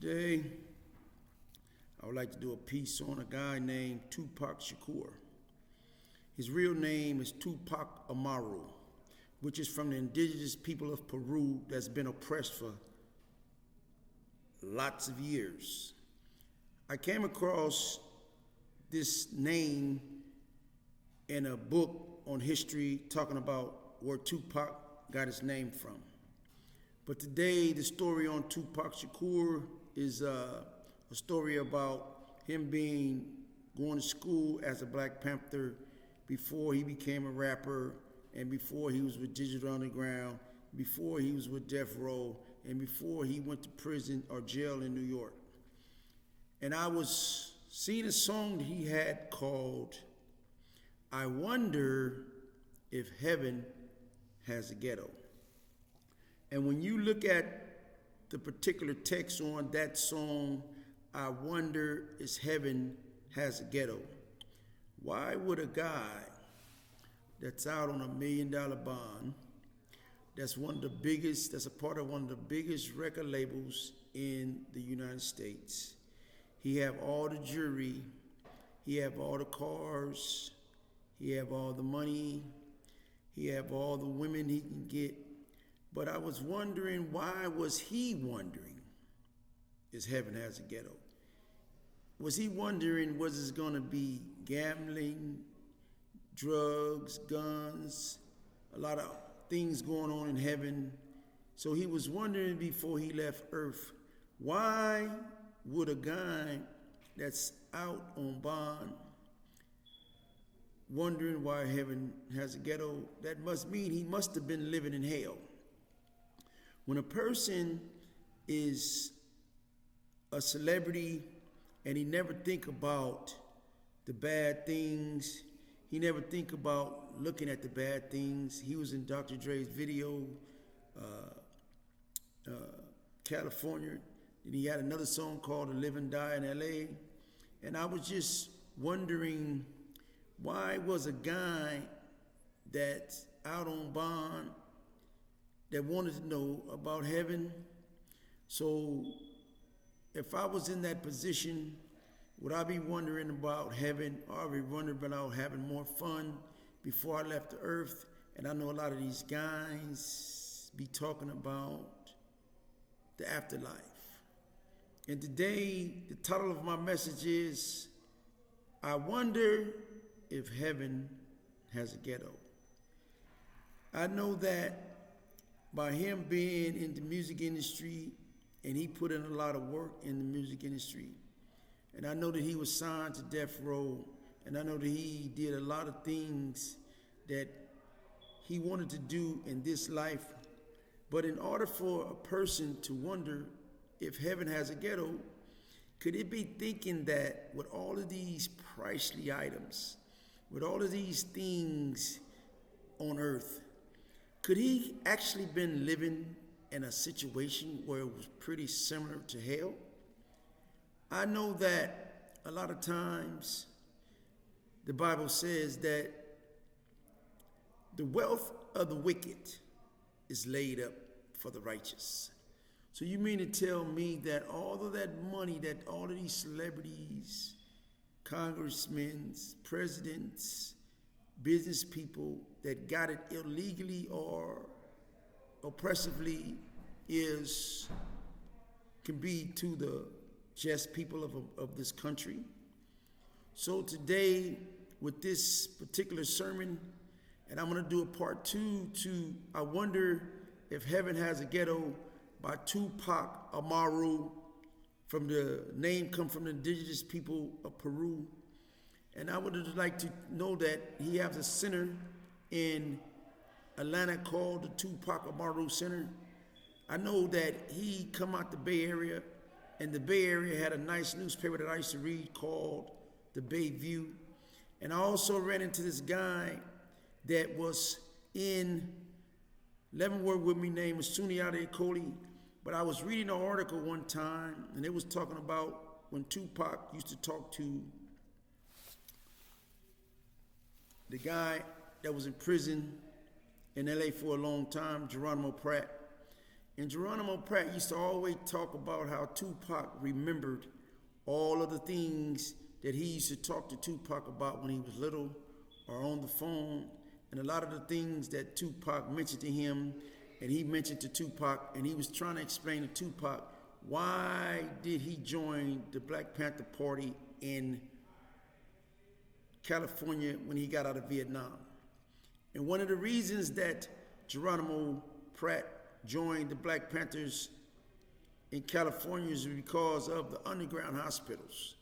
Today, I would like to do a piece on a guy named Tupac Shakur. His real name is Tupac Amaru, which is from the indigenous people of Peru that's been oppressed for lots of years. I came across this name in a book on history talking about where Tupac got his name from. But today, the story on Tupac Shakur is a story about him going to school as a Black Panther before he became a rapper, and before he was with Digital Underground, before he was with Death Row, and before he went to prison or jail in New York. And I was seeing a song that he had called, I Wonder If Heaven Has a Ghetto. And when you look at the particular text on that song, I wonder if heaven has a ghetto. Why would a guy that's out on $1 million bond, that's a part of one of the biggest record labels in the United States, he have all the jewelry, he have all the cars, he have all the money, he have all the women he can get. But I was wondering, why was he wondering if heaven has a ghetto? Was he wondering, was it going to be gambling, drugs, guns, a lot of things going on in heaven? So he was wondering before he left earth, why would a guy that's out on bond wondering why heaven has a ghetto? That must mean he must have been living in hell. When a person is a celebrity and he never think about the bad things, he never think about looking at the bad things. He was in Dr. Dre's video, California, and he had another song called Live and Die in LA. And I was just wondering, why was a guy that's out on bond that wanted to know about heaven? So if I was in that position, would I be wondering about heaven, or I'd be wondering about having more fun before I left the earth? And I know a lot of these guys be talking about the afterlife. And today, the title of my message is, I wonder if heaven has a ghetto. I know that by him being in the music industry, and he put in a lot of work in the music industry, and I know that he was signed to Death Row, and I know that he did a lot of things that he wanted to do in this life. But in order for a person to wonder if heaven has a ghetto, could it be thinking that with all of these pricely items, with all of these things on earth, could he actually been living in a situation where it was pretty similar to hell? I know that a lot of times the Bible says that the wealth of the wicked is laid up for the righteous. So you mean to tell me that all of that money that all of these celebrities, congressmen, presidents, business people that got it illegally or oppressively can be to the just people of this country? So today, with this particular sermon, and I'm going to do a part 2 to I Wonder If Heaven Has a Ghetto by Tupac Amaru, from the name come from the indigenous people of Peru. And I would like to know that he has a center in Atlanta called the Tupac Amaru Center. I know that he come out the Bay Area, and the Bay Area had a nice newspaper that I used to read called The Bay View. And I also ran into this guy that was in Leavenworth with me, named Sundiata Akoli. But I was reading an article one time, and it was talking about when Tupac used to talk to the guy that was in prison in LA for a long time, Geronimo Pratt. And Geronimo Pratt used to always talk about how Tupac remembered all of the things that he used to talk to Tupac about when he was little or on the phone, and a lot of the things that Tupac mentioned to him and he mentioned to Tupac, and he was trying to explain to Tupac why did he join the Black Panther Party in California when he got out of Vietnam. And one of the reasons that Geronimo Pratt joined the Black Panthers in California is because of the underground hospitals.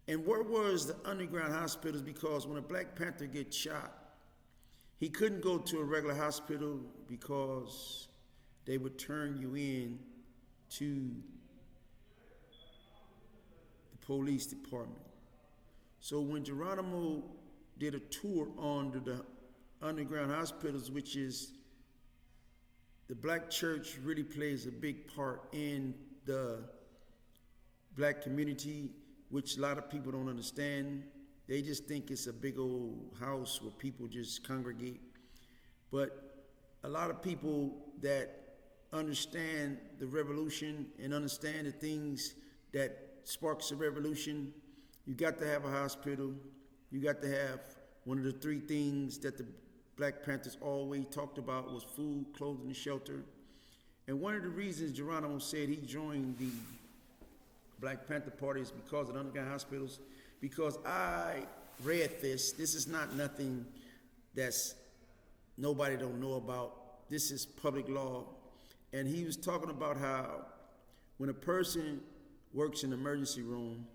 And where was the underground hospitals? Because when a Black Panther gets shot, he couldn't go to a regular hospital because they would turn you in to the police department. So when Geronimo did a tour on the underground hospitals, which is the black church really plays a big part in the black community, which a lot of people don't understand. They just think it's a big old house where people just congregate. But a lot of people that understand the revolution and understand the things that sparks a revolution, you got to have a hospital. You got to have one of the three things that the Black Panthers always talked about was food, clothing, and shelter. And one of the reasons Geronimo said he joined the Black Panther Party is because of the underground hospitals. Because I read this. This is not nothing that's nobody don't know about. This is public law. And he was talking about how when a person works in the emergency room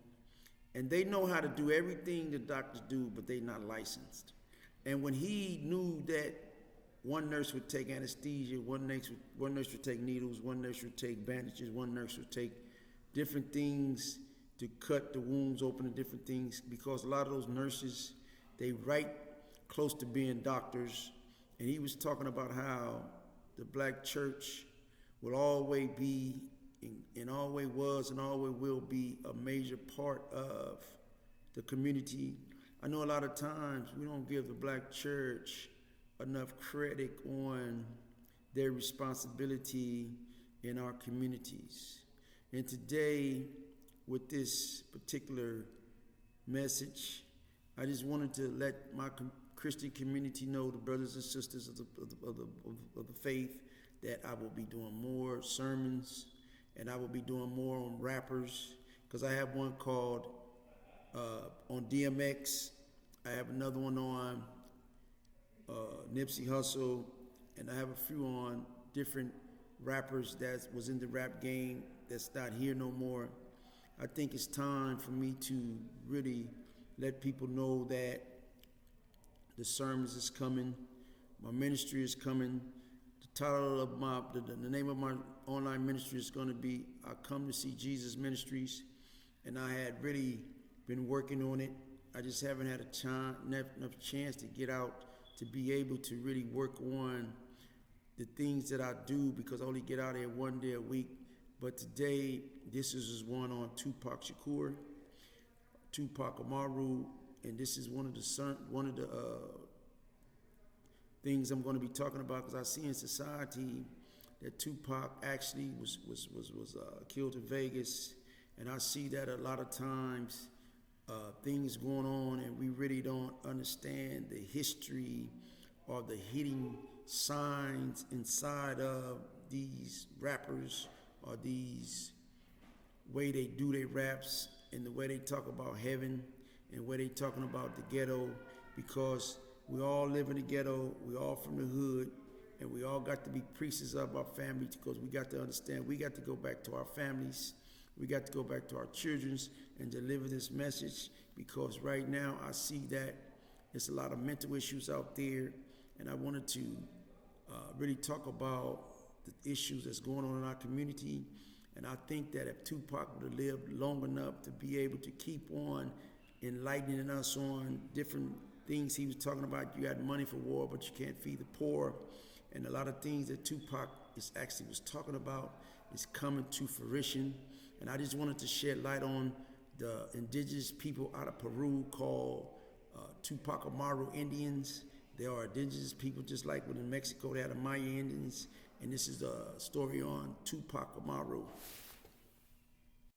and they know how to do everything the doctors do, but they're not licensed. And when he knew that one nurse would take anesthesia, one nurse would take needles, one nurse would take bandages, one nurse would take different things to cut the wounds open and different things, because a lot of those nurses, they right close to being doctors. And he was talking about how the black church will always be, and always was and always will be, a major part of the community. I know a lot of times we don't give the black church enough credit on their responsibility in our communities. And today, with this particular message, I just wanted to let my Christian community know, the brothers and sisters of the faith, that I will be doing more sermons and I will be doing more on rappers, because I have one called on DMX. I have another one on Nipsey Hussle, and I have a few on different rappers that was in the rap game that's not here no more. I think it's time for me to really let people know that the sermons is coming, my ministry is coming. The title of the name of my online ministry is going to be I Come to See Jesus Ministries, and I had really been working on it. I just haven't had enough chance to get out to be able to really work on the things that I do, because I only get out here one day a week. But today, this is one on Tupac Shakur, Tupac Amaru, and this is one of the things I'm going to be talking about, because I see in society that Tupac actually was killed in Vegas, and I see that a lot of times things going on, and we really don't understand the history or the hidden signs inside of these rappers, or these way they do their raps, and the way they talk about heaven, and the way they talking about the ghetto, because we all live in the ghetto, we all from the hood, and we all got to be priests of our families, because we got to understand we got to go back to our families, we got to go back to our children's and deliver this message, because right now I see that there's a lot of mental issues out there, and I wanted to really talk about the issues that's going on in our community. And I think that if Tupac would have lived long enough to be able to keep on enlightening us on different things he was talking about, you got money for war, but you can't feed the poor. And a lot of things that Tupac was talking about is coming to fruition. And I just wanted to shed light on the indigenous people out of Peru called Tupac Amaru Indians. They are indigenous people, just like when in Mexico they had the Maya Indians. and this is a story on Tupac Amaru.